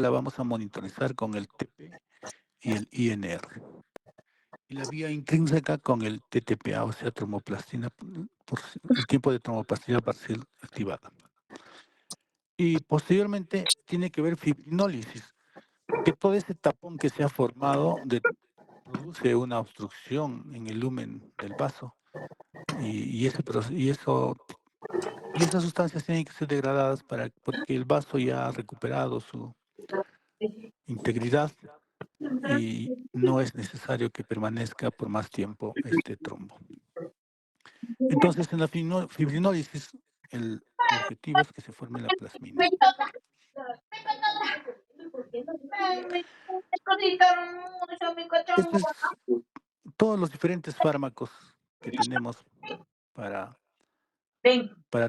la vamos a monitorizar con el TP y el INR. Y la vía intrínseca con el TTPA, o sea, tromboplastina, por el tiempo de tromboplastina parcial activada. Y posteriormente tiene que ver fibrinólisis, porque todo ese tapón que se ha formado produce una obstrucción en el lumen del vaso y esas sustancias tienen que ser degradadas porque el vaso ya ha recuperado su integridad y no es necesario que permanezca por más tiempo este trombo. Entonces, en la fibrinólisis, el objetivo es que se forme la plasmina. Esto es todos los diferentes fármacos que tenemos para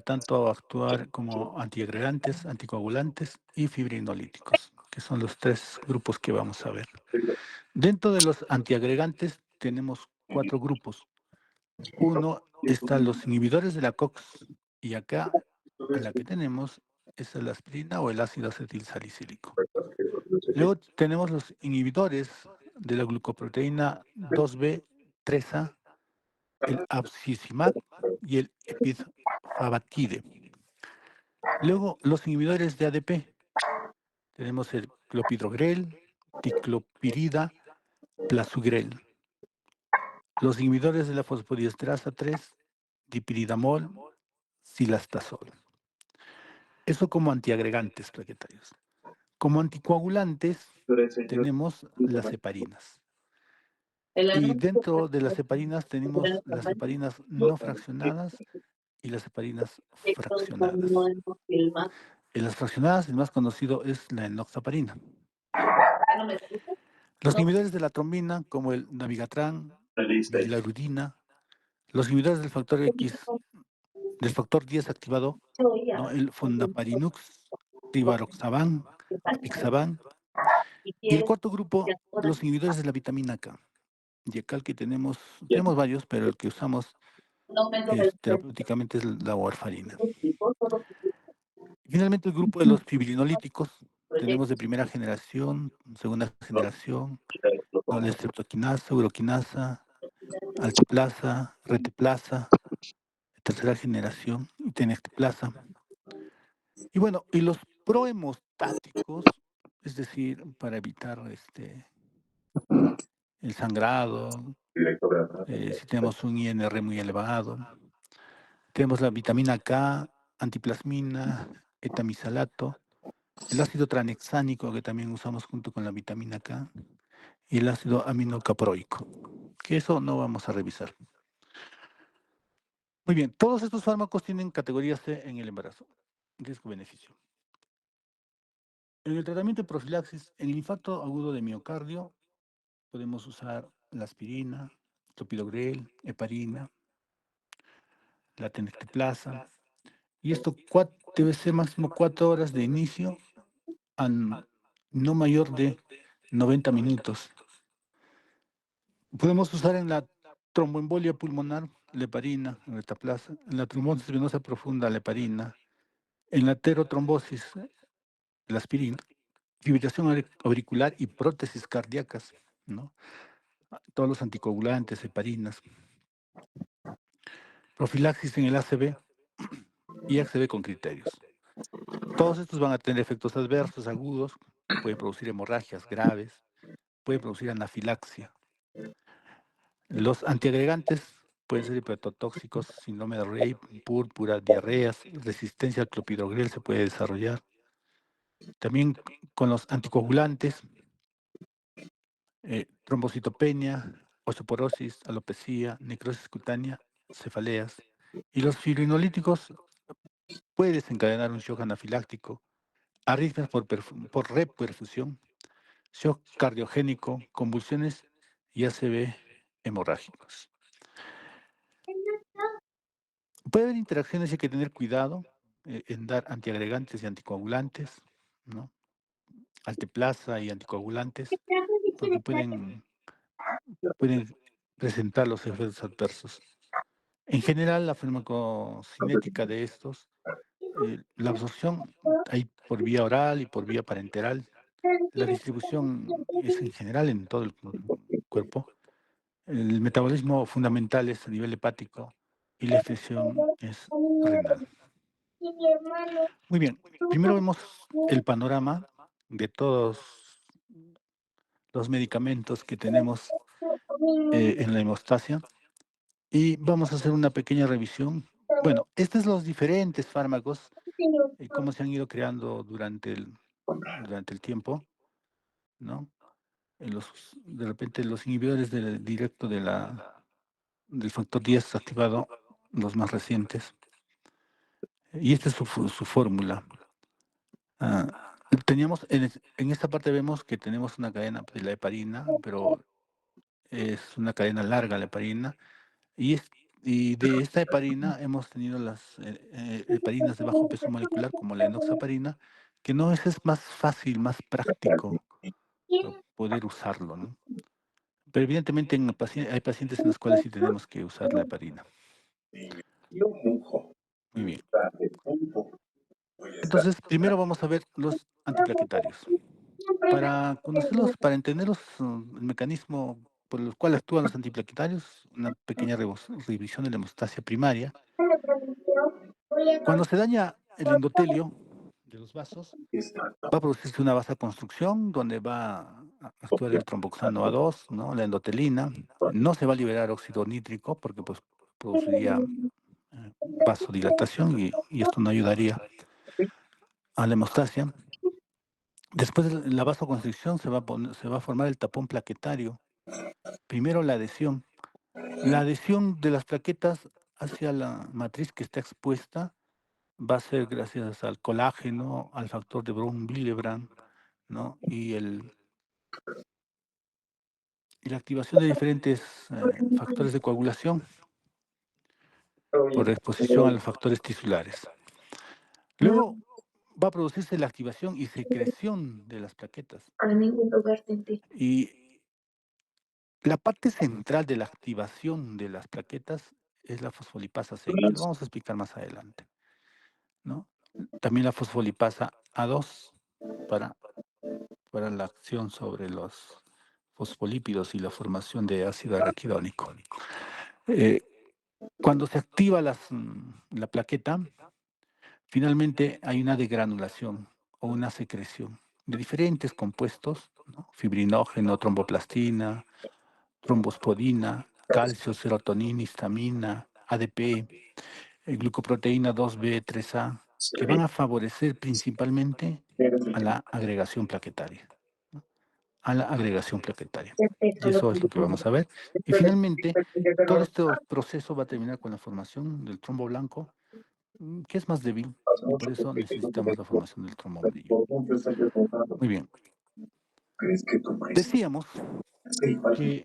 tanto actuar como antiagregantes, anticoagulantes y fibrinolíticos, que son los tres grupos que vamos a ver. Dentro de los antiagregantes tenemos 4 grupos. Uno están los inhibidores de la COX y acá en la que tenemos es la aspirina o el ácido acetilsalicílico. Luego tenemos los inhibidores de la glucoproteína 2B, 3A, el abscisimac y el epidfabatide. Luego los inhibidores de ADP. Tenemos el clopidogrel, ticlopirida, plasugrel. Los inhibidores de la fosfodiesterasa 3, dipiridamol, silastazol. Eso como antiagregantes plaquetarios. Como anticoagulantes tenemos las heparinas. Y dentro de las heparinas tenemos las heparinas no fraccionadas y las heparinas fraccionadas. En las fraccionadas el más conocido es la enoxaparina. Los inhibidores de la trombina como el navigatran, bilarudina, los inhibidores del factor X, del factor 10 activado, ¿no? El fondaparinux, rivaroxaban, apixaban. Y el cuarto grupo, los inhibidores de la vitamina K. Y acá el que tenemos varios, pero el que usamos terapéuticamente es la warfarina. Finalmente, el grupo de los fibrinolíticos, tenemos de primera generación, segunda generación, ¿no? La streptokinasa, uroquinasa, altiplasa, reteplasa, tercera generación, y tenecteplasa. Y bueno, y los prohemostáticos, es decir, para evitar el sangrado, si tenemos un INR muy elevado, tenemos la vitamina K, antiplasmina, etamisalato, el ácido tranexánico que también usamos junto con la vitamina K y el ácido aminocaproico, que eso no vamos a revisar. Muy bien, todos estos fármacos tienen categoría C en el embarazo, riesgo-beneficio. En el tratamiento de profilaxis, en el infarto agudo de miocardio, podemos usar la aspirina, clopidogrel, heparina, la tenecteplasa, y esto debe ser máximo 4 horas de inicio a no mayor de 90 minutos. Podemos usar en la tromboembolia pulmonar la heparina, la retaplasa, en la trombosis venosa profunda la heparina, en la terotrombosis la aspirina, fibrilación auricular y prótesis cardíacas, ¿no? Todos los anticoagulantes, heparinas. Profilaxis en el ACV y ACV con criterios. Todos estos van a tener efectos adversos agudos, pueden producir hemorragias graves, pueden producir anafilaxia. Los antiagregantes pueden ser hepatotóxicos, síndrome de Rey, púrpura, diarreas, resistencia al clopidogrel se puede desarrollar. También con los anticoagulantes, trombocitopenia, osteoporosis, alopecia, necrosis cutánea, cefaleas. Y los fibrinolíticos puede desencadenar un shock anafiláctico, arritmias por reperfusión, shock cardiogénico, convulsiones y ACV hemorrágicos. Puede haber interacciones y hay que tener cuidado en dar antiagregantes y anticoagulantes, ¿no? Alteplasa y anticoagulantes, porque pueden presentar los efectos adversos. En general, la farmacocinética de estos, la absorción hay por vía oral y por vía parenteral, La distribución es en general en todo el cuerpo. El metabolismo fundamental es a nivel hepático y la excreción es renal. Muy bien, primero vemos el panorama de todos los medicamentos que tenemos en la hemostasia y vamos a hacer una pequeña revisión. Bueno, estos son los diferentes fármacos y cómo se han ido creando durante el tiempo, ¿no? De repente los inhibidores directo del factor 10 activado, los más recientes. Y esta es su fórmula. Teníamos, en esta parte vemos que tenemos una cadena de la heparina, pero es una cadena larga la heparina. Y de esta heparina hemos tenido las heparinas de bajo peso molecular, como la enoxaparina, que no es más fácil, más práctico poder usarlo, ¿no? Pero evidentemente hay pacientes en los cuales sí tenemos que usar la heparina. Muy bien. Entonces, primero vamos a ver los antiplaquetarios. Para conocerlos, para entenderlos, el mecanismo por el cual actúan los antiplaquetarios, una pequeña revisión de la hemostasia primaria. Cuando se daña el endotelio de los vasos, va a producirse una vasoconstrucción donde va a actuar el tromboxano A2, ¿no? La endotelina. No se va a liberar óxido nítrico porque pues, produciría vasodilatación y esto no ayudaría a la hemostasia. Después de la vasoconstricción se va a formar el tapón plaquetario. Primero la adhesión. La adhesión de las plaquetas hacia la matriz que está expuesta va a ser gracias al colágeno, al factor de Braun-Willebrand, ¿no? Y la activación de diferentes factores de coagulación por exposición a los factores tisulares. Luego va a producirse la activación y secreción de las plaquetas. Y la parte central de la activación de las plaquetas es la fosfolipasa C, que lo vamos a explicar más adelante, ¿no? También la fosfolipasa A2 para la acción sobre los fosfolípidos y la formación de ácido araquidónico. Cuando se activa la plaqueta, finalmente hay una degranulación o una secreción de diferentes compuestos, ¿no? Fibrinógeno, tromboplastina, trombospodina, calcio, serotonina, histamina, ADP, glucoproteína 2B3A, que van a favorecer principalmente a la agregación plaquetaria. ¿No? A la agregación plaquetaria. Y eso es lo que vamos a ver. Y finalmente, todo este proceso va a terminar con la formación del trombo blanco, que es más débil, y por eso necesitamos la formación del trombo amarillo. Muy bien. Decíamos que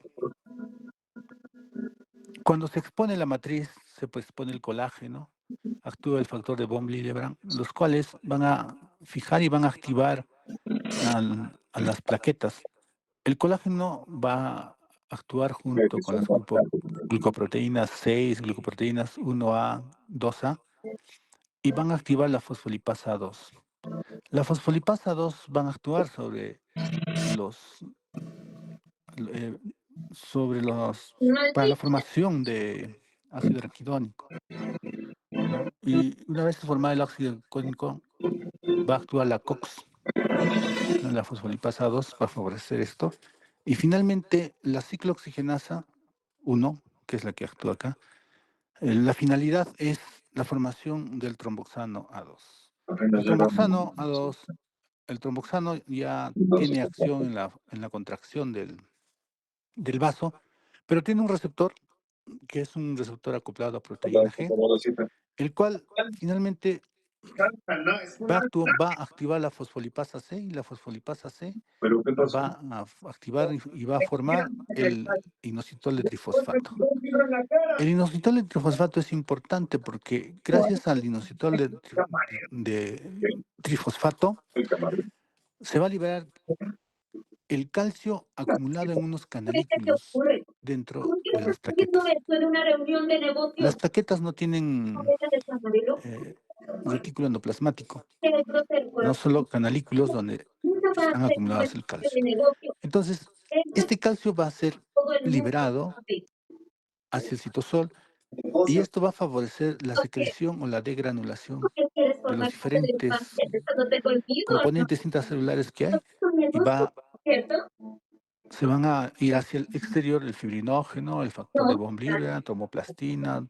cuando se expone la matriz, se expone el colágeno, actúa el factor de von Willebrand, los cuales van a fijar y van a activar a las plaquetas. El colágeno va a actuar junto con las glucoproteínas 6, glucoproteínas 1A, 2A, y van a activar la fosfolipasa 2. La fosfolipasa 2 van a actuar los eh, para la formación de ácido araquidónico, ¿no? Y una vez formado el ácido araquidónico, va a actuar la COX, ¿no? La fosfolipasa 2 para favorecer esto. Y finalmente, la ciclooxigenasa 1, que es la que actúa acá, la finalidad es la formación del tromboxano A2. El tromboxano A2, el tromboxano ya tiene acción en la contracción del vaso, pero tiene un receptor que es un receptor acoplado a proteína G, el cual finalmente va a activar la fosfolipasa C y la fosfolipasa C va a activar y va a formar el inositol de trifosfato. El inositol de trifosfato es importante porque gracias al inositol de trifosfato se va a liberar el calcio acumulado en unos canalículos dentro de las plaquetas. Las plaquetas no tienen retículo endoplasmático, no solo canalículos donde están acumulados el calcio. Entonces, este calcio va a ser liberado hacia el citosol y esto va a favorecer la secreción o la degranulación de los diferentes componentes intracelulares que hay y se van a ir hacia el exterior el fibrinógeno, el factor de von Willebrand, tromoplastina,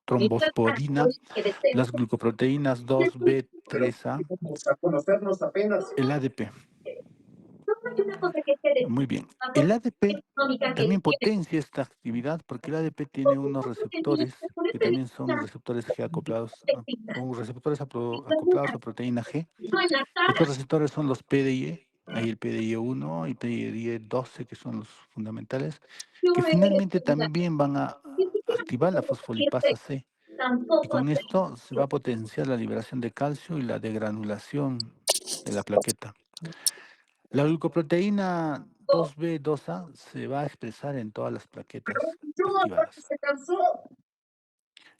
trombosporina, las glucoproteínas 2B3A, el ADP. Muy bien. El ADP también potencia esta actividad porque el ADP tiene unos receptores que también son receptores G acoplados, o receptores acoplados a proteína G. Estos receptores son los PDIE, hay el PDIE1 y PDIE12 que son los fundamentales, que finalmente también van a activar la fosfolipasa C. Y con esto se va a potenciar la liberación de calcio y la degranulación de la plaqueta. La glucoproteína 2B2A se va a expresar en todas las plaquetas activadas,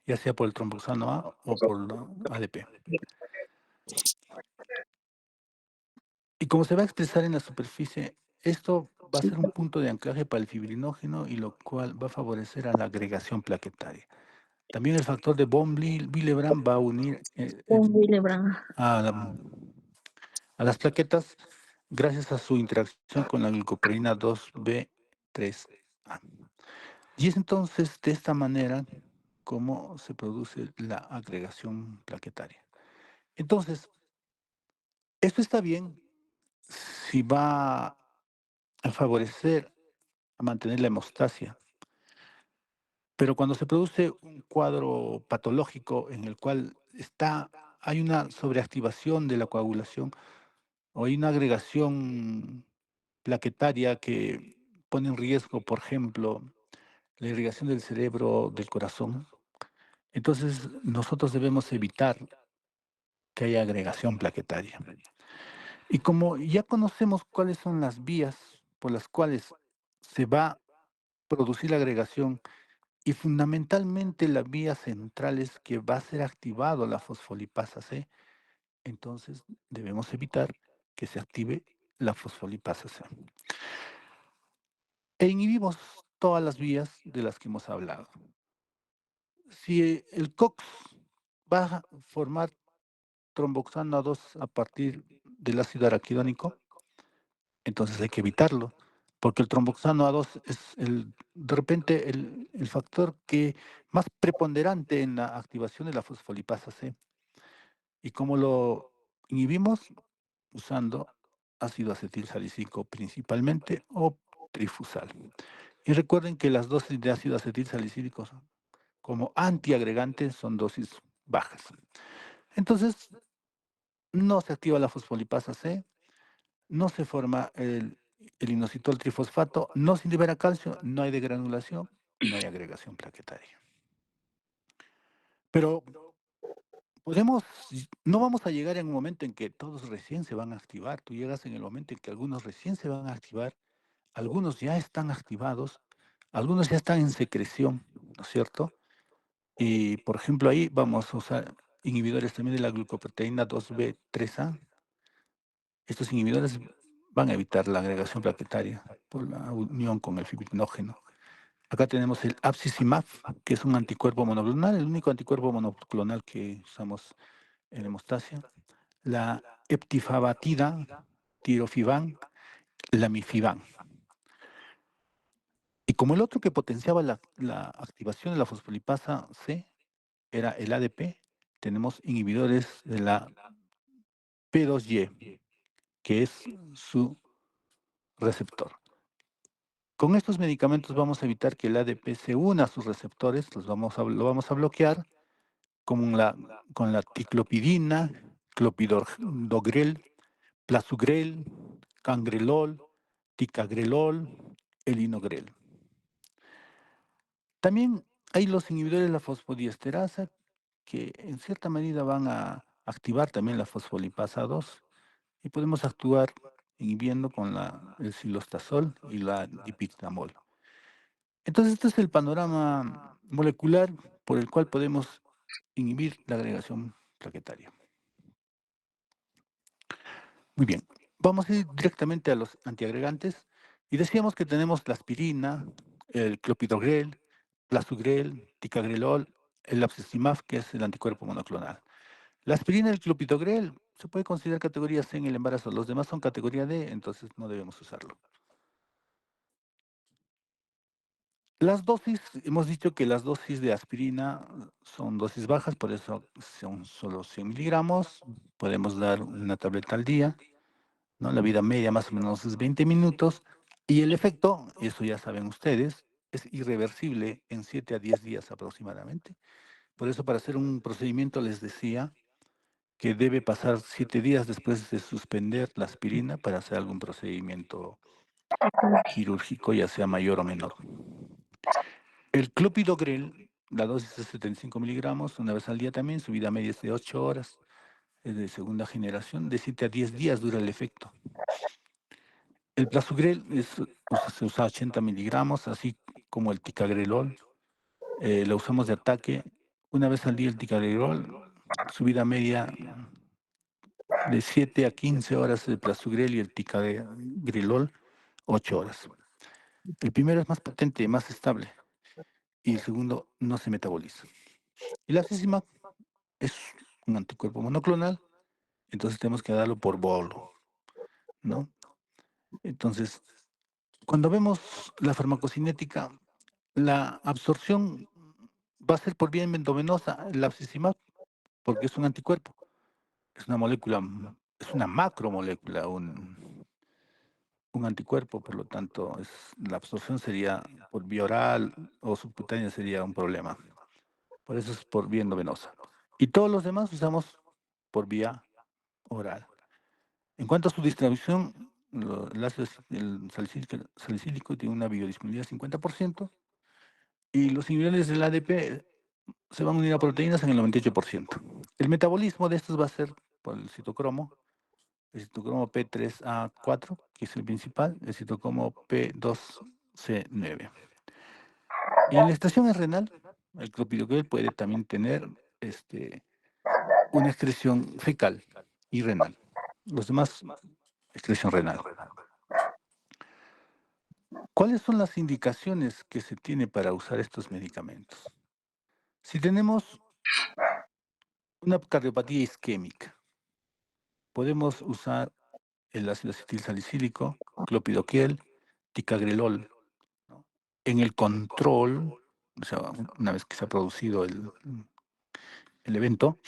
ya sea por el tromboxano A o por la ADP. Y como se va a expresar en la superficie, esto va a ser un punto de anclaje para el fibrinógeno y lo cual va a favorecer a la agregación plaquetaria. También el factor de von Willebrand va a unir a las plaquetas gracias a su interacción con la glucoproteína 2B3A. Y es entonces de esta manera como se produce la agregación plaquetaria. Entonces, esto está bien si va a favorecer, a mantener la hemostasia. Pero cuando se produce un cuadro patológico en el cual hay una sobreactivación de la coagulación o hay una agregación plaquetaria que pone en riesgo, por ejemplo, la irrigación del cerebro, del corazón, entonces nosotros debemos evitar que haya agregación plaquetaria. Y como ya conocemos cuáles son las vías por las cuales se va a producir la agregación y fundamentalmente la vía central es que va a ser activado la fosfolipasa C, entonces debemos evitar que se active la fosfolipasa C. E inhibimos todas las vías de las que hemos hablado. Si el COX va a formar tromboxano A2 a partir del ácido araquidónico, entonces hay que evitarlo, porque el tromboxano A2 es de repente el factor que más preponderante en la activación de la fosfolipasa C. ¿Y cómo lo inhibimos? Usando ácido acetilsalicílico principalmente o trifusal. Y recuerden que las dosis de ácido acetilsalicílico como antiagregantes son dosis bajas. Entonces, no se activa la fosfolipasa C, no se forma el inositol trifosfato, no se libera calcio, no hay degranulación y no hay agregación plaquetaria. Pero no vamos a llegar en un momento en que todos recién se van a activar. Tú llegas en el momento en que algunos recién se van a activar, algunos ya están activados, algunos ya están en secreción, ¿no es cierto? Y por ejemplo ahí vamos a usar inhibidores también de la glucoproteína 2B3A. Estos inhibidores van a evitar la agregación plaquetaria por la unión con el fibrinógeno. Acá tenemos el abscisimmab, que es un anticuerpo monoclonal, el único anticuerpo monoclonal que usamos en hemostasia. La eptifabatida, tirofiban, lamifibán. Y como el otro que potenciaba la activación de la fosfolipasa C era el ADP, tenemos inhibidores de la P2Y, que es su receptor. Con estos medicamentos vamos a evitar que el ADP se una a sus receptores, lo vamos a bloquear con la ticlopidina, clopidogrel, plasugrel, cangrelol, ticagrelol, elinogrel. También hay los inhibidores de la fosfodiesterasa que en cierta medida van a activar también la fosfolipasa 2 y podemos actuar inhibiendo con el silostazol y la dipictamol. Entonces, este es el panorama molecular por el cual podemos inhibir la agregación plaquetaria. Muy bien, vamos a ir directamente a los antiagregantes y decíamos que tenemos la aspirina, el clopidogrel, plasugrel, ticagrelol, el abscesimab, que es el anticuerpo monoclonal. La aspirina y el clopidogrel se puede considerar categoría C en el embarazo, los demás son categoría D, entonces no debemos usarlo. Las dosis, hemos dicho que las dosis de aspirina son dosis bajas, por eso son solo 100 miligramos, podemos dar una tableta al día, ¿no? La vida media más o menos es 20 minutos y el efecto, eso ya saben ustedes, es irreversible en 7 a 10 días aproximadamente. Por eso para hacer un procedimiento les decía que debe pasar 7 días después de suspender la aspirina para hacer algún procedimiento quirúrgico, ya sea mayor o menor. El clopidogrel, la dosis es 75 miligramos, una vez al día también, su vida media es de 8 horas, es de segunda generación, de 7 a 10 días dura el efecto. El plasugrel se usa 80 miligramos, así como el ticagrelol. Lo usamos de ataque una vez al día el ticagrelol, su vida media de 7 a 15 horas el plasugrel y el ticagrelol 8 horas. El primero es más potente, más estable y el segundo no se metaboliza. Y la cizimab es un anticuerpo monoclonal, entonces tenemos que darlo por bolo, ¿no? Entonces, cuando vemos la farmacocinética, la absorción va a ser por vía endovenosa, el abscesimab, porque es un anticuerpo, es una molécula, es una macromolécula, un anticuerpo, por lo tanto, la absorción sería por vía oral o subcutánea sería un problema. Por eso es por vía endovenosa. Y todos los demás usamos por vía oral. En cuanto a su distribución, el ácido salicílico tiene una biodisponibilidad de 50% y los inhibidores del ADP se van a unir a proteínas en el 98%. El metabolismo de estos va a ser por el citocromo P3A4, que es el principal, el citocromo P2C9. Y en la estación renal, el clopidogrel puede también tener una excreción fecal y renal. Los demás, excreción renal. ¿Cuáles son las indicaciones que se tiene para usar estos medicamentos? Si tenemos una cardiopatía isquémica, podemos usar el ácido acetilsalicílico, clopidogrel, ticagrelol, ¿no? En el control, o sea, una vez que se ha producido el evento,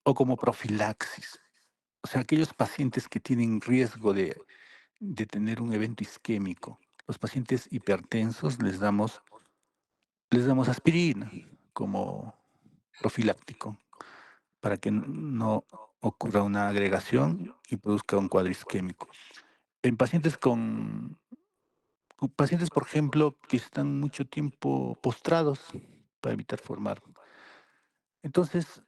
o como profilaxis. O sea, aquellos pacientes que tienen riesgo de tener un evento isquémico. Los pacientes hipertensos les damos aspirina como profiláctico para que no ocurra una agregación y produzca un cuadro isquémico. En pacientes, por ejemplo, que están mucho tiempo postrados para evitar formar. Entonces,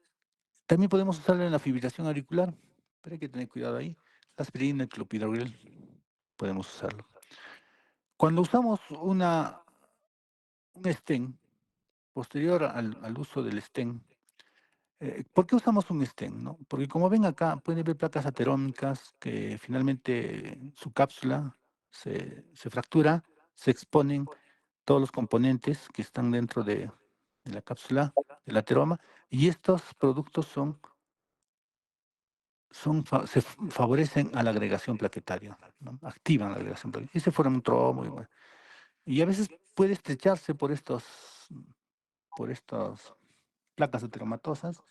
también podemos usarlo en la fibrilación auricular, pero hay que tener cuidado ahí. La aspirina, el clopidogrel, podemos usarlo. Cuando usamos un stent, posterior al uso del stent, ¿por qué usamos un stent? ¿No? Porque como ven acá, pueden ver placas aterómicas que finalmente su cápsula se fractura, se exponen todos los componentes que están dentro de la cápsula del ateroma y estos productos favorecen a la agregación plaquetaria, ¿no? Activan la agregación plaquetaria y se forma un trombo. Y a veces puede estrecharse por estas placas ateromatosas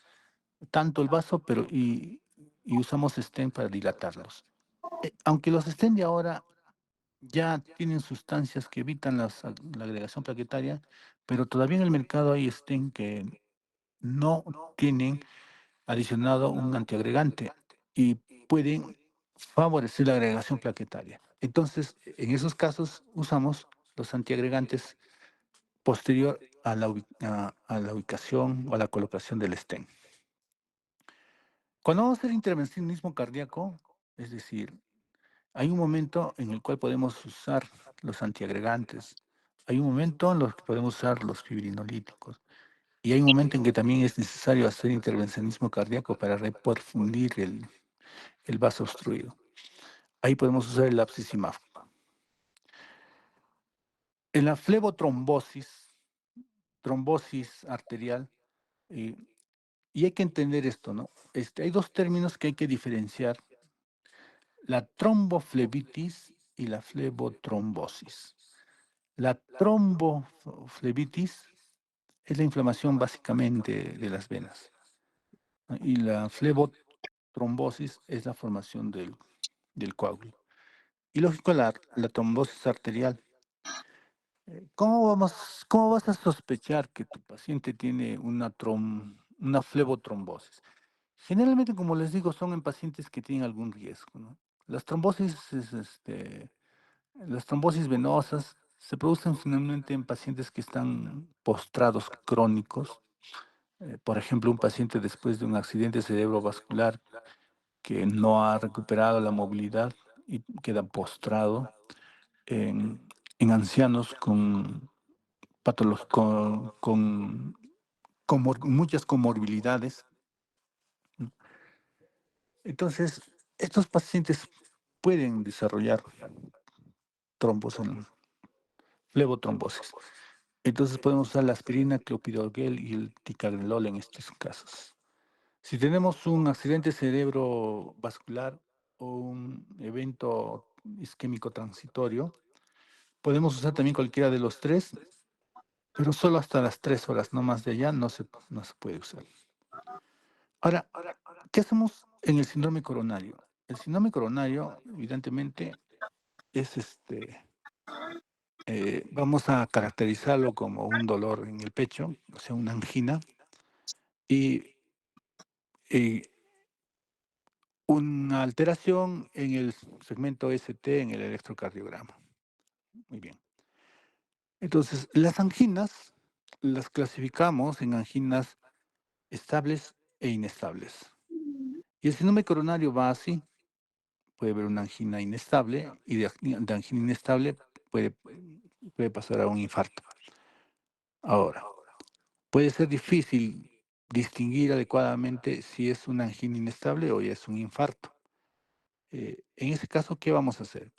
tanto el vaso, y usamos stent para dilatarlos. Aunque los stent de ahora ya tienen sustancias que evitan la agregación plaquetaria, pero todavía en el mercado hay stent que no tienen adicionado un antiagregante y pueden favorecer la agregación plaquetaria. Entonces, en esos casos usamos los antiagregantes posterior a la ubicación o a la colocación del stent. Cuando vamos a hacer intervencionismo cardíaco, es decir, hay un momento en el cual podemos usar los antiagregantes, hay un momento en el que podemos usar los fibrinolíticos y hay un momento en que también es necesario hacer intervencionismo cardíaco para reperfundir el vaso obstruido. ahí podemos usar el Abscisimav. En la flebotrombosis, trombosis arterial, y hay que entender esto, ¿no? Hay dos términos que hay que diferenciar: la tromboflebitis y la flebotrombosis. La tromboflebitis es la inflamación básicamente de las venas, ¿no? Y la flebotrombosis es la formación del coágulo. Y lógico, la trombosis arterial. ¿Cómo vas a sospechar que tu paciente tiene una flebotrombosis? Generalmente, como les digo, son en pacientes que tienen algún riesgo, ¿no? Las trombosis, las trombosis venosas se producen finalmente en pacientes que están postrados crónicos. Por ejemplo, un paciente después de un accidente cerebrovascular que no ha recuperado la movilidad y queda postrado. En ancianos con muchas comorbilidades, ¿no? Entonces, estos pacientes pueden desarrollar flebotrombosis. Entonces podemos usar la aspirina, clopidogrel y el ticagrelol en estos casos. Si tenemos un accidente cerebrovascular o un evento isquémico transitorio, podemos usar también cualquiera de los tres, pero solo hasta las 3 horas, no más de allá, no se puede usar. Ahora, ¿qué hacemos en el síndrome coronario? El síndrome coronario, evidentemente, es vamos a caracterizarlo como un dolor en el pecho, o sea, una angina, y, y una alteración en el segmento ST en el electrocardiograma. Muy bien. Entonces, las anginas las clasificamos en anginas estables e inestables. Y el síndrome coronario va así. Puede haber una angina inestable y de angina inestable puede pasar a un infarto. Ahora, puede ser difícil distinguir adecuadamente si es una angina inestable o ya es un infarto. En ese caso, ¿qué vamos a hacer?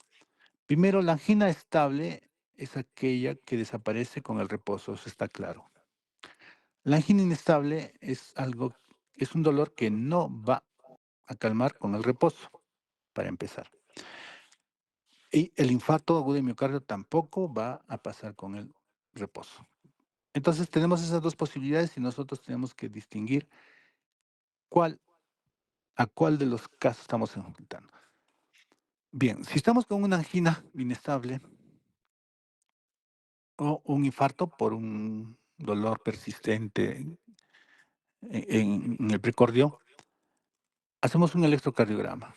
Primero, la angina estable es aquella que desaparece con el reposo, eso está claro. La angina inestable es un dolor que no va a calmar con el reposo, para empezar. Y el infarto agudo de miocardio tampoco va a pasar con el reposo. Entonces tenemos esas dos posibilidades y nosotros tenemos que distinguir a cuál de los casos estamos enfrentando. Bien, si estamos con una angina inestable o un infarto por un dolor persistente en el precordio, hacemos un electrocardiograma.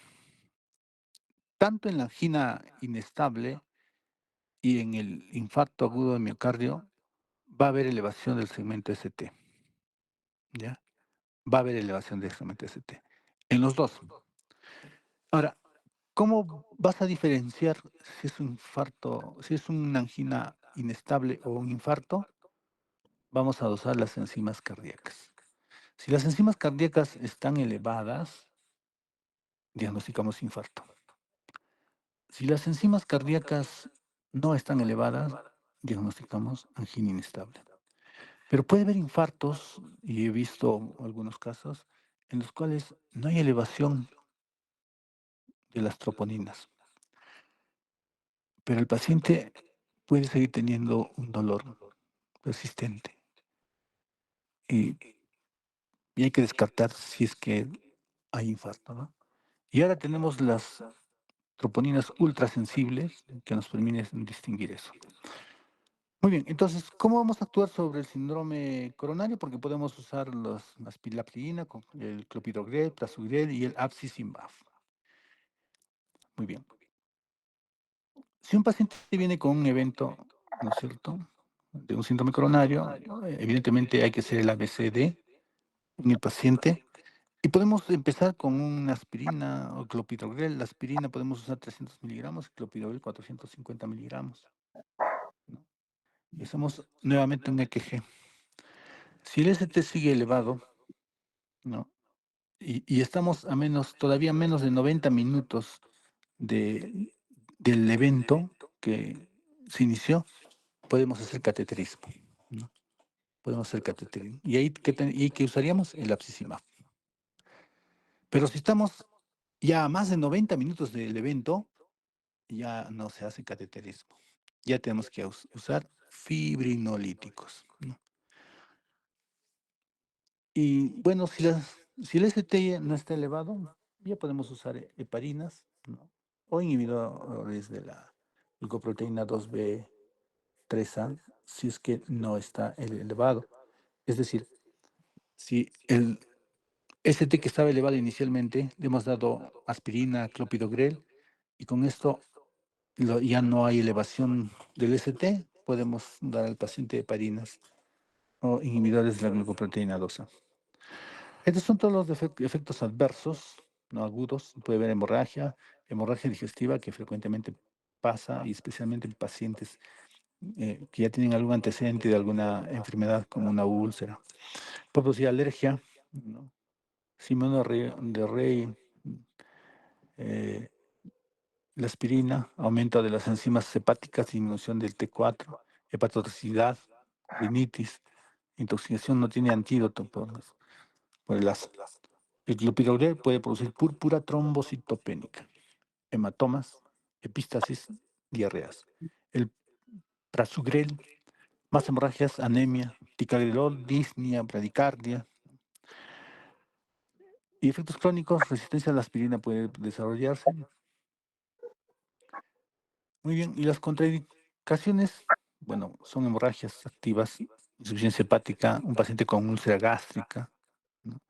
Tanto en la angina inestable y en el infarto agudo de miocardio va a haber elevación del segmento ST, ¿ya? Va a haber elevación del segmento ST. En los dos. Ahora, ¿cómo vas a diferenciar si es un infarto, si es una angina inestable o un infarto? Vamos a dosar las enzimas cardíacas. Si las enzimas cardíacas están elevadas, diagnosticamos infarto. Si las enzimas cardíacas no están elevadas, diagnosticamos angina inestable. Pero puede haber infartos, y he visto algunos casos, en los cuales no hay elevación de las troponinas, pero el paciente puede seguir teniendo un dolor persistente y, y hay que descartar si es que hay infarto, ¿no? Y ahora tenemos las troponinas ultrasensibles que nos permiten distinguir eso. Muy bien, entonces, ¿cómo vamos a actuar sobre el síndrome coronario? Porque podemos usar la aspirina, el clopidogrel, prasugrel y el Abscisimav. Muy bien. Si un paciente viene con un evento, ¿no es cierto?, de un síndrome coronario, evidentemente hay que hacer el ABCD en el paciente y podemos empezar con una aspirina o clopidogrel. La aspirina podemos usar 300 miligramos, clopidogrel 450 miligramos, ¿no? Y hacemos nuevamente un EKG. Si el ST sigue elevado, ¿no? Y estamos todavía menos de 90 minutos de, del evento que se inició, podemos hacer cateterismo, ¿no? Podemos hacer cateterismo. ¿Y ahí qué usaríamos? El abscisimaab. Pero si estamos ya a más de 90 minutos del evento, ya no se hace cateterismo. Ya tenemos que usar fibrinolíticos, ¿no? Y bueno, si el ST no está elevado, ya podemos usar heparinas, ¿no? O inhibidores de la glucoproteína 2B3A, si es que no está elevado. Es decir, si el ST que estaba elevado inicialmente, le hemos dado aspirina, clopidogrel, y con esto ya no hay elevación del ST, podemos dar al paciente heparinas o inhibidores de la glucoproteína 2A. Estos son todos los efectos adversos, no agudos. Puede haber hemorragia digestiva que frecuentemente pasa, y especialmente en pacientes que ya tienen algún antecedente de alguna enfermedad como una úlcera. Puede producir alergia, ¿no? Síndrome de Rey, eh, la aspirina, aumento de las enzimas hepáticas, disminución del T4, hepatotoxicidad, rinitis, intoxicación, no tiene antídoto por el ácido. El clopidogrel puede producir púrpura trombocitopénica, hematomas, epistasis, diarreas. El prasugrel, más hemorragias, anemia, ticagrelol, disnea, bradicardia. Y efectos crónicos, resistencia a la aspirina puede desarrollarse. Muy bien, y las contraindicaciones, bueno, son hemorragias activas, insuficiencia hepática, un paciente con úlcera gástrica, ¿no?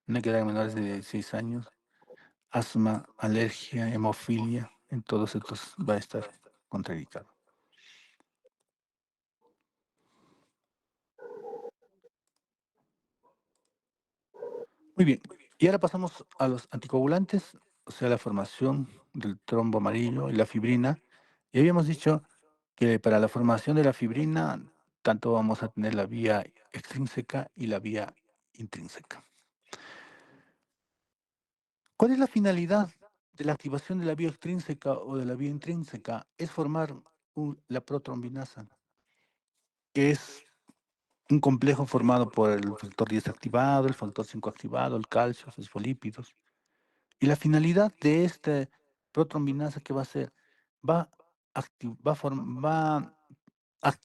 No hay que dar a menores de 6 años, asma, alergia, hemofilia, en todos estos va a estar contraindicado. Muy bien, y ahora pasamos a los anticoagulantes, o sea, la formación del trombo amarillo y la fibrina. Y habíamos dicho que para la formación de la fibrina, tanto vamos a tener la vía extrínseca y la vía intrínseca. ¿Cuál es la finalidad de la activación de la vía extrínseca o de la vía intrínseca? Es formar la protrombinasa, que es un complejo formado por el factor 10 activado, el factor 5 activado, el calcio, fosfolípidos. Y la finalidad de esta protrombinasa, ¿qué va a hacer? Va a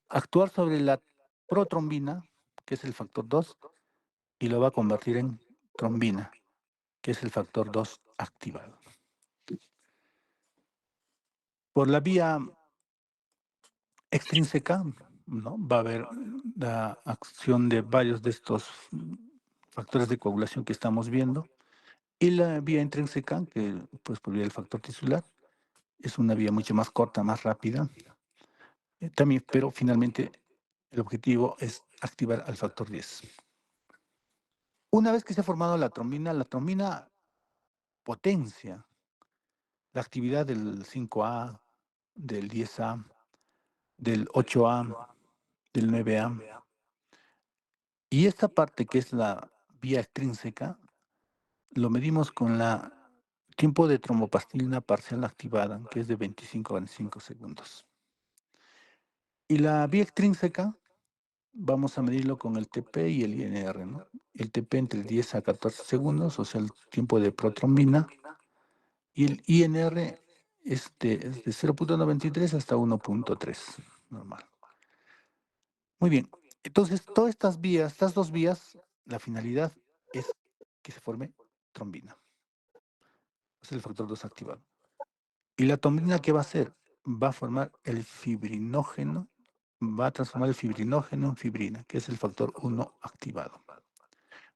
actuar sobre la protrombina, que es el factor 2, y lo va a convertir en trombina, que es el factor 2 activado. Por la vía extrínseca, ¿no? Va a haber la acción de varios de estos factores de coagulación que estamos viendo. Y la vía intrínseca, que pues por vía del factor tisular, es una vía mucho más corta, más rápida. También, pero finalmente el objetivo es activar al factor 10. Una vez que se ha formado la trombina potencia la actividad del 5A, del 10A, del 8A, del 9A. Y esta parte que es la vía extrínseca, lo medimos con la tiempo de tromboplastina parcial activada, que es de 25 a 25 segundos. Y la vía extrínseca, vamos a medirlo con el TP y el INR, ¿no? El TP entre 10 a 14 segundos, o sea, el tiempo de protrombina, y el INR es de 0.93 hasta 1.3, normal. Muy bien. Entonces, todas estas vías, estas dos vías, la finalidad es que se forme trombina. Es el factor 2 activado. ¿Y la trombina qué va a hacer? Va a formar el fibrinógeno, va a transformar el fibrinógeno en fibrina, que es el factor 1 activado.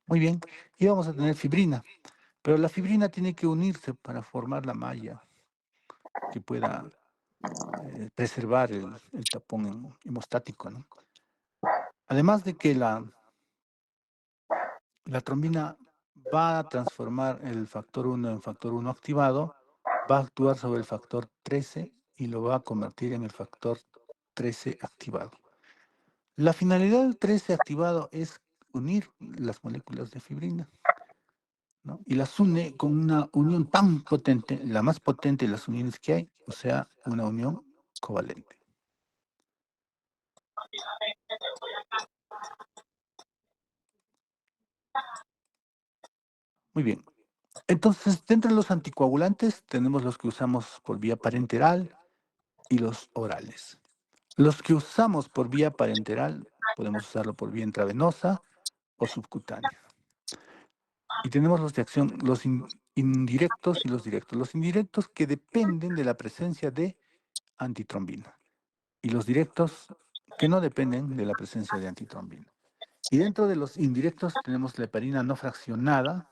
Muy bien. Y vamos a tener fibrina. Pero la fibrina tiene que unirse para formar la malla que pueda preservar el tapón hemostático, ¿no? Además de que la trombina va a transformar el factor 1 en factor 1 activado, va a actuar sobre el factor 13 y lo va a convertir en el factor 13 activado. La finalidad del 13 activado es unir las moléculas de fibrina, ¿no? Y las une con una unión tan potente, la más potente de las uniones que hay, o sea, una unión covalente. Muy bien. Entonces, dentro de los anticoagulantes tenemos los que usamos por vía parenteral y los orales. Los que usamos por vía parenteral podemos usarlo por vía intravenosa o subcutánea. Y tenemos los de acción, indirectos y los directos. Los indirectos que dependen de la presencia de antitrombina y los directos que no dependen de la presencia de antitrombina. Y dentro de los indirectos tenemos la heparina no fraccionada,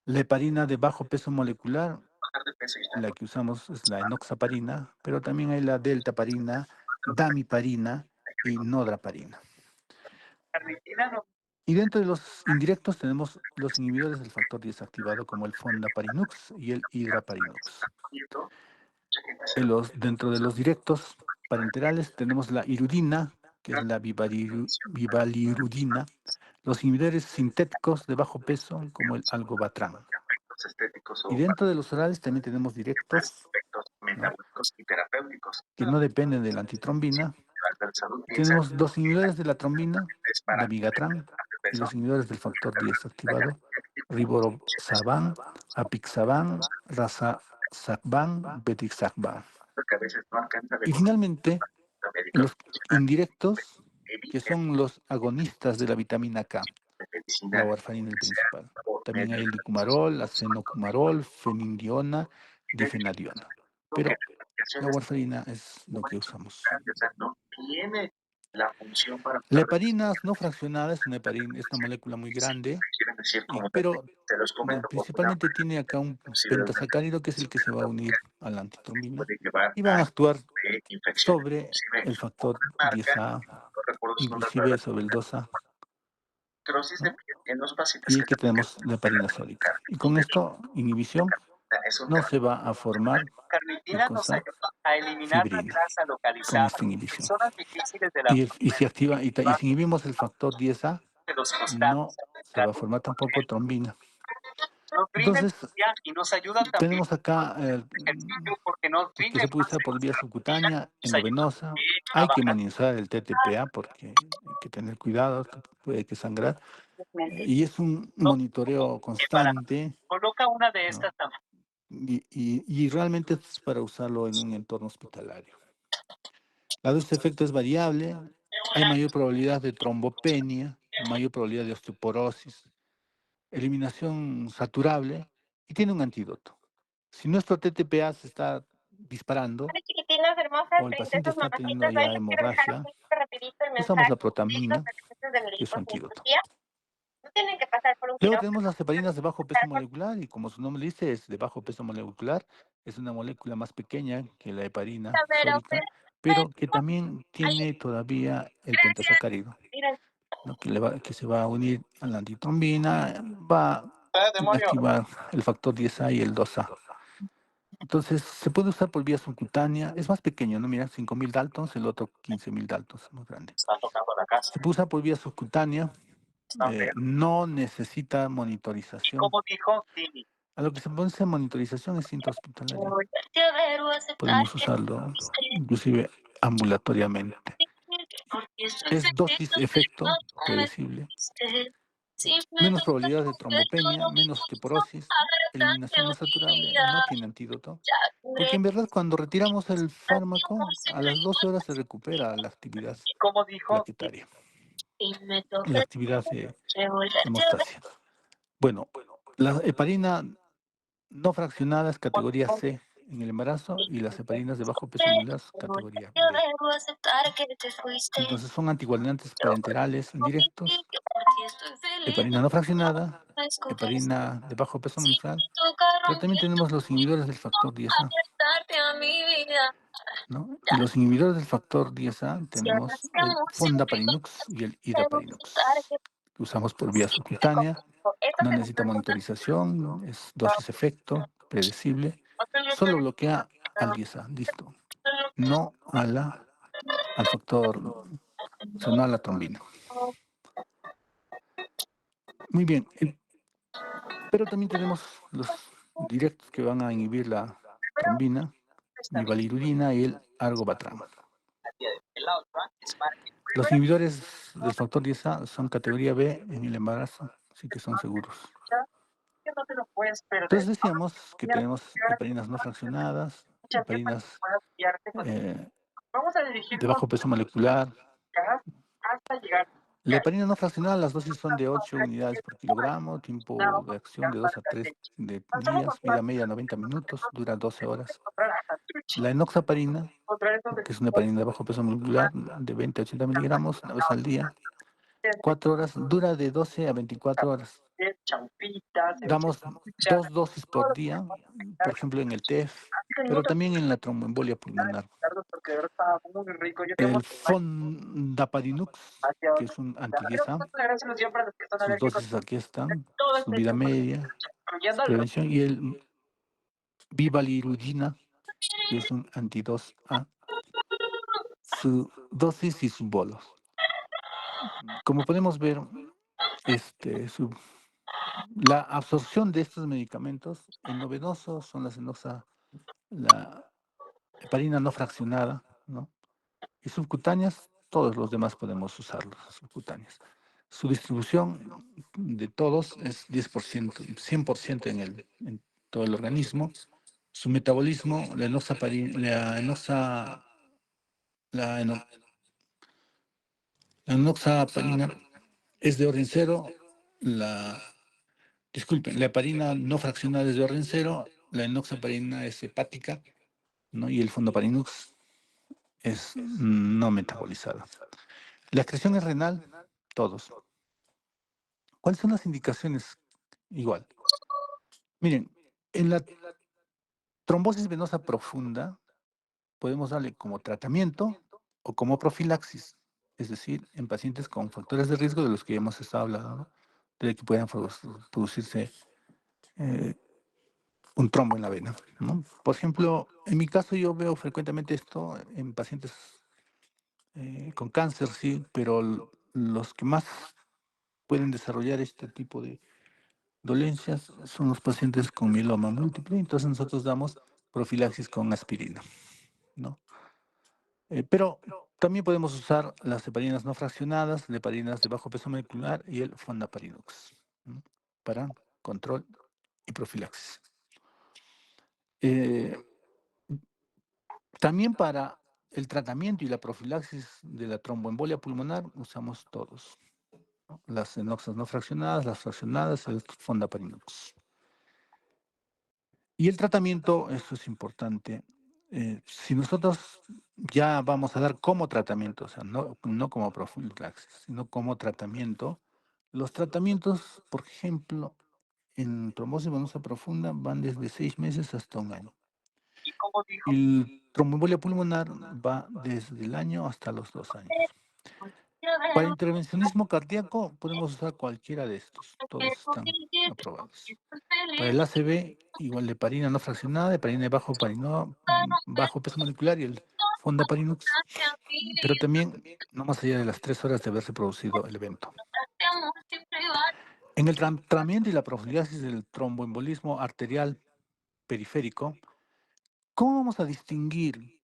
la heparina de bajo peso molecular, la que usamos es la enoxaparina, pero también hay la deltaparina, damiparina y nodraparina. Y dentro de los indirectos tenemos los inhibidores del factor 10 activado como el fondaparinux y el hidraparinux. Dentro de los directos parenterales tenemos la irudina, que es la vivalirudina, los inhibidores sintéticos de bajo peso como el algobatran. Y dentro de los orales también tenemos directos, ¿no?, que no dependen de la antitrombina. Tenemos los inhibidores de la trombina, dabigatran, y los inhibidores del factor 10 activado, rivaroxaban, apixaban, razazaban, betrixaban. Y finalmente, los indirectos, que son los agonistas de la vitamina K, la warfarina el principal. También hay el dicumarol, acenocumarol, fenildiona, difenadiona. Pero la warfarina es lo que usamos. La heparina no fraccionada es una molécula muy grande, pero principalmente tiene acá un pentasacárido que es el que se va a unir a la antitrombina y van a actuar sobre el factor 10A, inclusive sobre el 2A, ¿no? Y aquí tenemos la heparina sódica. Y con esto, inhibición, no se va a formar la cosa fibrina con esta inhibición. Y si inhibimos el factor 10A, no se va a formar tampoco trombina. Entonces, tenemos acá que se puede usar por vía subcutánea, endovenosa. Hay que monitorizar el TTPA porque hay que tener cuidado, puede que sangrar. Y es un monitoreo constante, ¿no? Y realmente es para usarlo en un entorno hospitalario. La dosis de efecto es variable, hay mayor probabilidad de trombopenia, mayor probabilidad de osteoporosis, eliminación saturable y tiene un antídoto. Si nuestro TTPA se está disparando o el paciente está teniendo ya hemorragia, usamos la protamina, que es su antídoto. Luego tenemos las heparinas de bajo peso molecular y como su nombre dice, es de bajo peso molecular, es una molécula más pequeña que la heparina sódica, pero que también tiene todavía el pentasacárido, ¿no?, que se va a unir a la antitrombina, va a activar el factor 10A y el 2A. Entonces, se puede usar por vía subcutánea, es más pequeño, ¿no? Mira, 5.000 daltons, el otro 15.000 daltons, más grande. Se puede usar por vía subcutánea, no necesita monitorización. A lo que se puede hacer monitorización es intrahospitalario. Podemos usarlo inclusive ambulatoriamente. Es dosis-efecto predecible. Menos probabilidad de trombopenia, menos osteoporosis, eliminación no saturable, no tiene antídoto. Porque en verdad cuando retiramos el fármaco, a las 12 horas se recupera la actividad plaquetaria y la actividad de hemostasia. Bueno, la heparina no fraccionada es categoría C en el embarazo y las heparinas de bajo peso molecular categoría B. Entonces son anticoagulantes parenterales indirectos, heparina no fraccionada, heparina de bajo peso molecular, pero también tenemos los inhibidores del factor 10A, ¿no? Y los inhibidores del factor 10A tenemos el fondaparinux y el idaparinux, que usamos por vía subcutánea, no necesita monitorización, es dosis-efecto, predecible, solo bloquea al 10A, listo, no al factor, o sea, no a la trombina. Muy bien. Pero también tenemos los directos que van a inhibir la trombina, mivalirudina y el argobatrán. Los inhibidores del factor 10A son categoría B en el embarazo, así que son seguros. Entonces decíamos que tenemos heparinas no fraccionadas, heparinas de bajo peso molecular. La heparina no fraccionada, las dosis son de 8 unidades por kilogramo, tiempo de acción de 2 a 3 días, vida media 90 minutos, dura 12 horas. La enoxaparina, que es una heparina de bajo peso molecular, de 20 a 80 miligramos, una vez al día, 4 horas, dura de 12 a 24 horas. Damos 2 dosis por día, por ejemplo en el TEF, pero también en la tromboembolia pulmonar. El fondaparinux, que es un anti-10A, sus dosis aquí están, su vida media, su prevención, y el bivalirudina, que es un anti-2A, su dosis y sus bolos. Como podemos ver, la absorción de estos medicamentos en lo venoso son la heparina no fraccionada, ¿no? Y subcutáneas, todos los demás podemos usarlos, subcutáneas. Su distribución de todos es 10%, 100% en todo el organismo. Su metabolismo, la enoxaparina es de orden cero, disculpen, la heparina no fraccionada es de orden cero, la enoxaparina es hepática, ¿no? Y el fondoparinux es no metabolizada. La excreción es renal, todos. ¿Cuáles son las indicaciones? Igual. Miren, en la trombosis venosa profunda podemos darle como tratamiento o como profilaxis, es decir, en pacientes con factores de riesgo de los que ya hemos estado hablando, ¿no? De que puedan producirse un trombo en la vena, ¿no? Por ejemplo, en mi caso yo veo frecuentemente esto en pacientes con cáncer, sí, pero los que más pueden desarrollar este tipo de dolencias son los pacientes con mieloma múltiple, entonces nosotros damos profilaxis con aspirina, ¿no? Pero también podemos usar las heparinas no fraccionadas, las heparinas de bajo peso molecular y el fondaparinux, ¿no? Para control y profilaxis. Eh, También para el tratamiento y la profilaxis de la tromboembolia pulmonar usamos todos, ¿no? Las enoxas no fraccionadas, las fraccionadas, el fondaparinux. Y el tratamiento, esto es importante. Si nosotros ya vamos a dar como tratamiento, o sea, no como profilaxis, sino como tratamiento, los tratamientos, por ejemplo, en trombosis venosa profunda van desde 6 meses hasta 1 año. El tromboembolia pulmonar va desde el año hasta los 2 años. Para intervencionismo cardíaco podemos usar cualquiera de estos, todos están aprobados. Para el ACV, igual de heparina no fraccionada, heparina de bajo peso molecular y el fondaparinux, pero también no más allá de las 3 horas de haberse producido el evento. En el tratamiento y la profilaxis del tromboembolismo arterial periférico, ¿cómo vamos a distinguir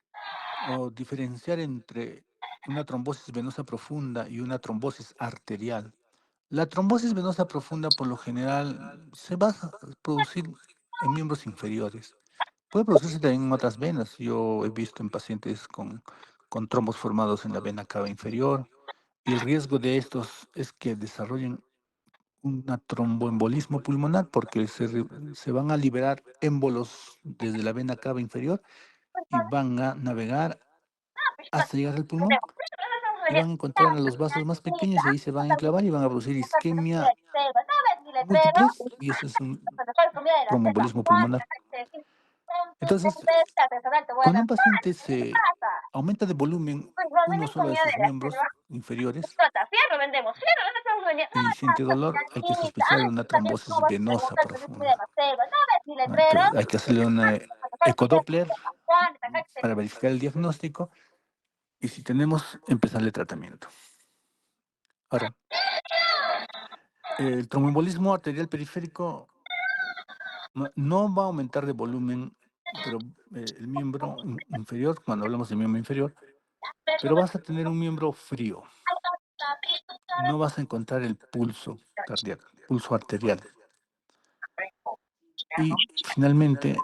o diferenciar entre una trombosis venosa profunda y una trombosis arterial? La trombosis venosa profunda por lo general se va a producir en miembros inferiores. Puede producirse también en otras venas. Yo he visto en pacientes con trombos formados en la vena cava inferior y el riesgo de estos es que desarrollen un tromboembolismo pulmonar porque se van a liberar émbolos desde la vena cava inferior y van a navegar hasta llegar al pulmón y van a encontrar a los vasos más pequeños y ahí se van a enclavar y van a producir isquemia múltiples y ese es un tromboembolismo pulmonar. Entonces, cuando un paciente se aumenta de volumen uno solo de sus miembros inferiores y siente dolor, hay que sospechar de una trombosis venosa profunda, ¿no? Entonces, hay que hacerle una ecodoppler para verificar el diagnóstico y si tenemos, empezarle tratamiento. Ahora, el tromboembolismo arterial periférico no va a aumentar de volumen, pero el miembro inferior, cuando hablamos de miembro inferior, pero vas a tener un miembro frío. No vas a encontrar el pulso cardíaco, pulso arterial. Y finalmente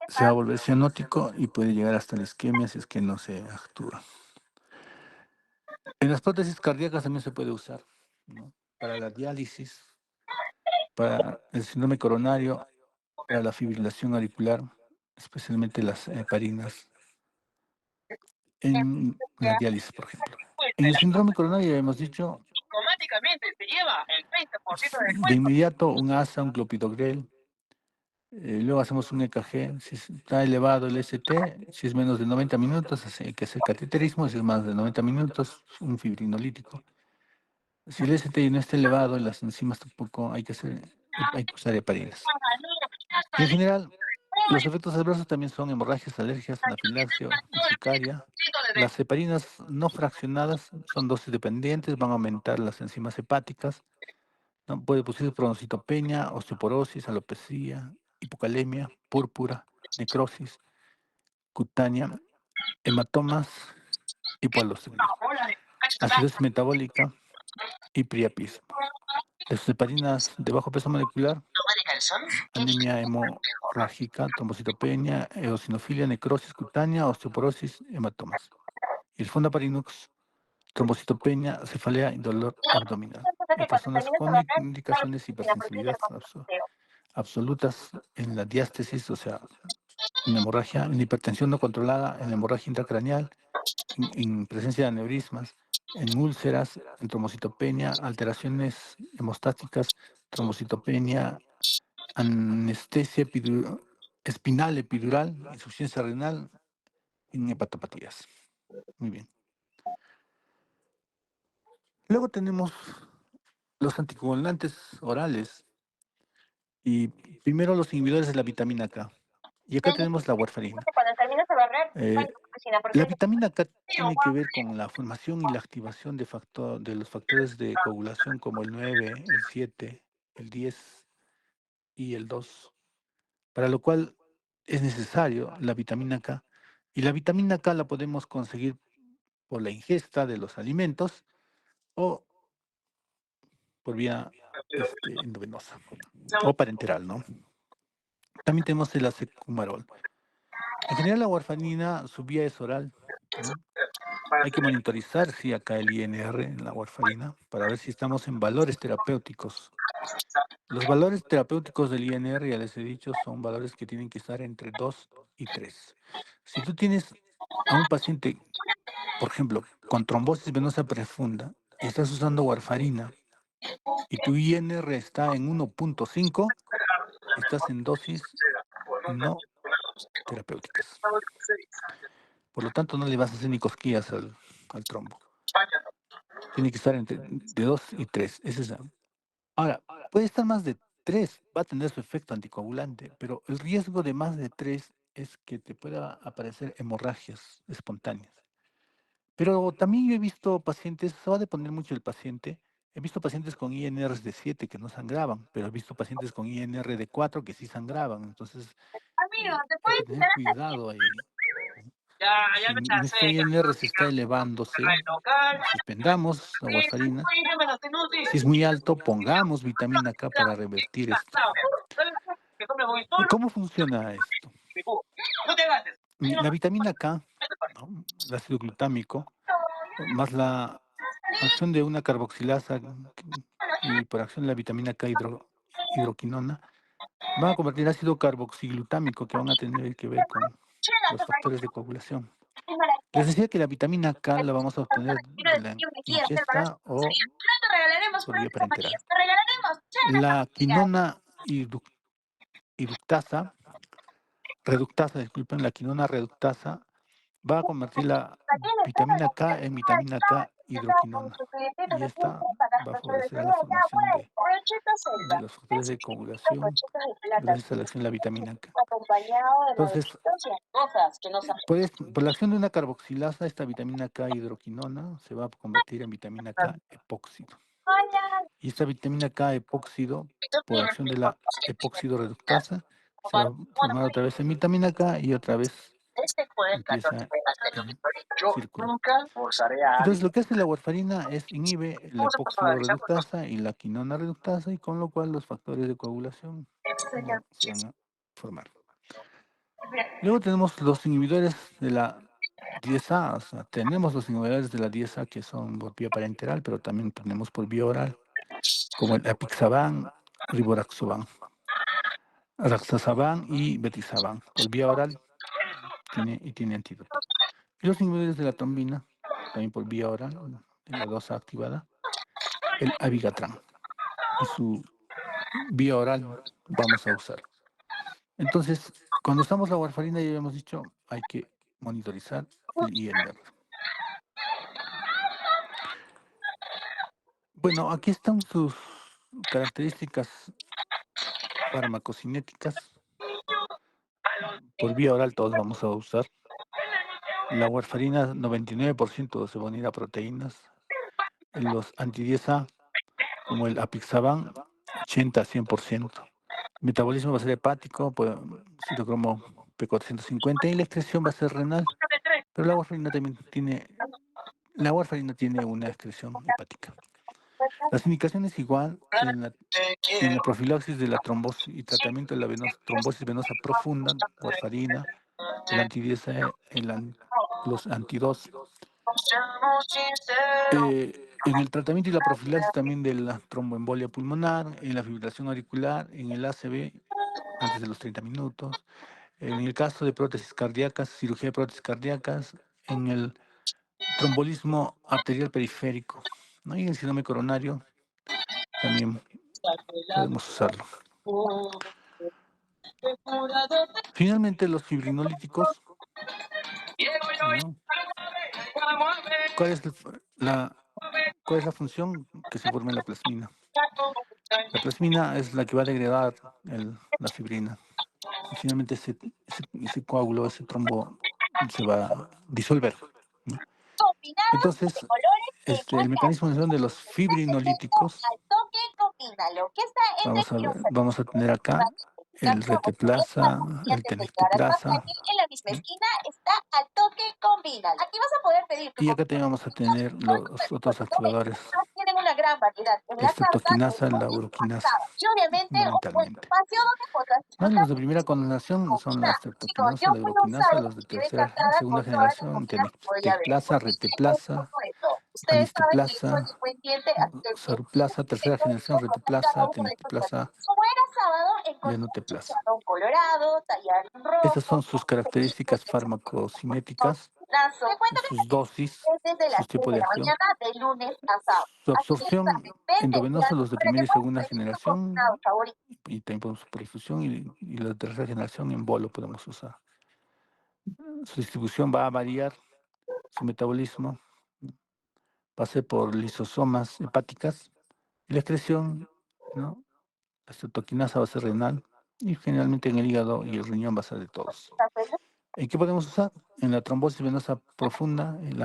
se va a volver cianótico y puede llegar hasta la isquemia si es que no se actúa. En las prótesis cardíacas también se puede usar, ¿no? Para la diálisis, para el síndrome coronario, para la fibrilación auricular, especialmente las heparinas, en la diálisis, por ejemplo. En el síndrome coronario ya hemos dicho, de inmediato un ASA, un clopidogrel, luego hacemos un EKG, si está elevado el ST, si es menos de 90 minutos, hay que hacer cateterismo, si es más de 90 minutos, un fibrinolítico. Si el ST no está elevado, las enzimas tampoco, hay que usar heparinas. Y en general, los efectos adversos también son hemorragias, alergias, anafilaxia, urticaria. Las heparinas no fraccionadas son dosis dependientes, van a aumentar las enzimas hepáticas, ¿no? Puede producir trombocitopenia, osteoporosis, alopecia, hipocalemia, púrpura, necrosis cutánea, hematomas, hipoaldosteronismo, acidosis metabólica y priapismo. Las heparinas de bajo peso molecular, anemia hemorrágica, trombocitopenia, eosinofilia, necrosis cutánea, osteoporosis, hematomas. Y el fondaparinux, trombocitopenia, cefalea y dolor abdominal. En personas con indicaciones de hipersensibilidad absolutas en la diástesis, o sea, en hemorragia, en hipertensión no controlada, en hemorragia intracraneal, en presencia de aneurismas, en úlceras, en trombocitopenia, alteraciones hemostáticas, trombocitopenia, anestesia espinal epidural, insuficiencia renal, en hepatopatías. Muy bien. Luego tenemos los anticoagulantes orales y primero los inhibidores de la vitamina K. Y acá tenemos la warfarina. La vitamina K tiene que ver con la formación y la activación de los factores de coagulación como el 9, el 7, el 10 y el 2, para lo cual es necesario la vitamina K. Y la vitamina K la podemos conseguir por la ingesta de los alimentos o por vía endovenosa o parenteral, ¿no? También tenemos el acecumarol. En general, la warfarina, su vía es oral, ¿no? Hay que monitorizar si acá el INR en la warfarina para ver si estamos en valores terapéuticos. Los valores terapéuticos del INR, ya les he dicho, son valores que tienen que estar entre 2 y 3. Si tú tienes a un paciente, por ejemplo, con trombosis venosa profunda y estás usando warfarina y tu INR está en 1.5, estás en dosis no terapéuticas. Por lo tanto, no le vas a hacer ni cosquillas al trombo. Tiene que estar entre de 2 y 3. Ahora, puede estar más de 3, va a tener su efecto anticoagulante, pero el riesgo de más de 3 es que te pueda aparecer hemorragias espontáneas. Pero también yo he visto pacientes, eso va a depender mucho del paciente. He visto pacientes con INRs de 7 que no sangraban, pero he visto pacientes con INR de 4 que sí sangraban. Entonces, hay que tener cuidado ahí. Si nuestro INR se está elevándose, suspendamos la warfarina. Si es muy alto, pongamos vitamina K para revertir esto. ¿Cómo funciona esto? La vitamina K, ¿no? El ácido glutámico, más la acción de una carboxilasa y por acción de la vitamina K hidroquinona, van a convertir ácido carboxiglutámico que van a tener que ver con los factores de coagulación. Les decía que la vitamina K la vamos a obtener de la ingesta o por vía parenteral. La quinona disculpen, la quinona reductasa va a convertir la vitamina K en vitamina K hidroquinona. Y esta va a favorecer a la formación de los factores de coagulación gracias a la acción de la vitamina K. Entonces, por la acción de una carboxilasa, esta vitamina K hidroquinona se va a convertir en vitamina K epóxido. Y esta vitamina K epóxido, por acción de la epóxido reductasa, se va a formar otra vez en vitamina K y otra vez empieza el círculo. Entonces, lo que hace la warfarina es inhibe la epóxido reductasa y la quinona reductasa, y con lo cual los factores de coagulación no se van a formar. Luego tenemos los inhibidores de la 10A, o sea, tenemos los inhibidores de la 10A que son por vía parenteral, pero también tenemos por vía oral, como el apixaban, rivaroxaban, raxasaban y betisaban. Por vía oral tiene antídoto. Y los inhibidores de la trombina, también por vía oral, en la 2A activada, el abigatran. Y su vía oral vamos a usar. Entonces, cuando usamos la warfarina, ya habíamos dicho, hay que monitorizar el INR. Bueno, aquí están sus características farmacocinéticas. Por vía oral todos vamos a usar. La warfarina, 99% se van a ir a proteínas. Los anti-10A, como el apixaban, 80-100%. Metabolismo va a ser hepático, pues, citocromo P450, y la excreción va a ser renal. Pero la warfarina tiene una excreción hepática. Las indicaciones igual en la profilaxis de la trombosis y tratamiento de la trombosis venosa profunda, warfarina, el anti-10A, los antidos. En el tratamiento y la profilaxis también de la tromboembolia pulmonar, en la fibrilación auricular, en el ACV antes de los 30 minutos, en el caso de prótesis cardíacas, cirugía de prótesis cardíacas, en el trombolismo arterial periférico, ¿no? Y el síndrome coronario también podemos usarlo. Finalmente, los fibrinolíticos, ¿no? ¿Cuál es la función? Que se forme la plasmina. La plasmina es la que va a degradar la fibrina. Y finalmente ese coágulo, ese trombo, se va a disolver, ¿no? Entonces, el mecanismo de acción de los fibrinolíticos, vamos a tener acá el reteplasa, el tenecteplasa, ¿no? Y acá también vamos a tener los otros activadores, la estreptoquinasa, la uroquinasa, fundamentalmente. ¿No? Los de primera condenación son la estreptoquinasa, la uroquinasa; los de segunda generación, tenecteplasa, reteplasa, amisteplasa, saruplasa; tercera generación, reteplasa, tenecteplasa, lenoteplasa. Estas son sus características farmacocinéticas, sus dosis, sus tipos de acción. Su absorción endovenosa, los de primera y segunda generación, y también podemos por difusión, y la tercera generación en bolo podemos usar. Su distribución va a variar, su metabolismo va a ser por lisosomas hepáticas, y la excreción, ¿no? La cetoquinasa va a ser renal, y generalmente en el hígado y el riñón va a ser de todos. ¿En qué podemos usar? En la trombosis venosa profunda, el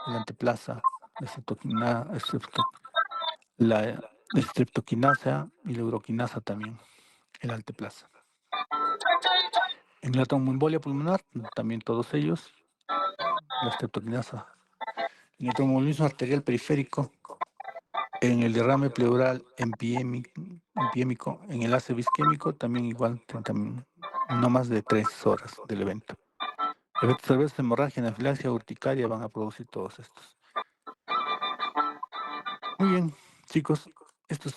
anteplasa, la estreptoquinasa y la uroquinasa también, el alteplasa. En la tromboembolia pulmonar, también todos ellos, la estreptoquinasa. En el tromboembolismo arterial periférico, en el derrame pleural empiémico, en el ACV isquémico, también igual, no más de 3 horas del evento. Efectos adversos, hemorragia, anafilaxia, urticaria van a producir todos estos. Muy bien, chicos, esto es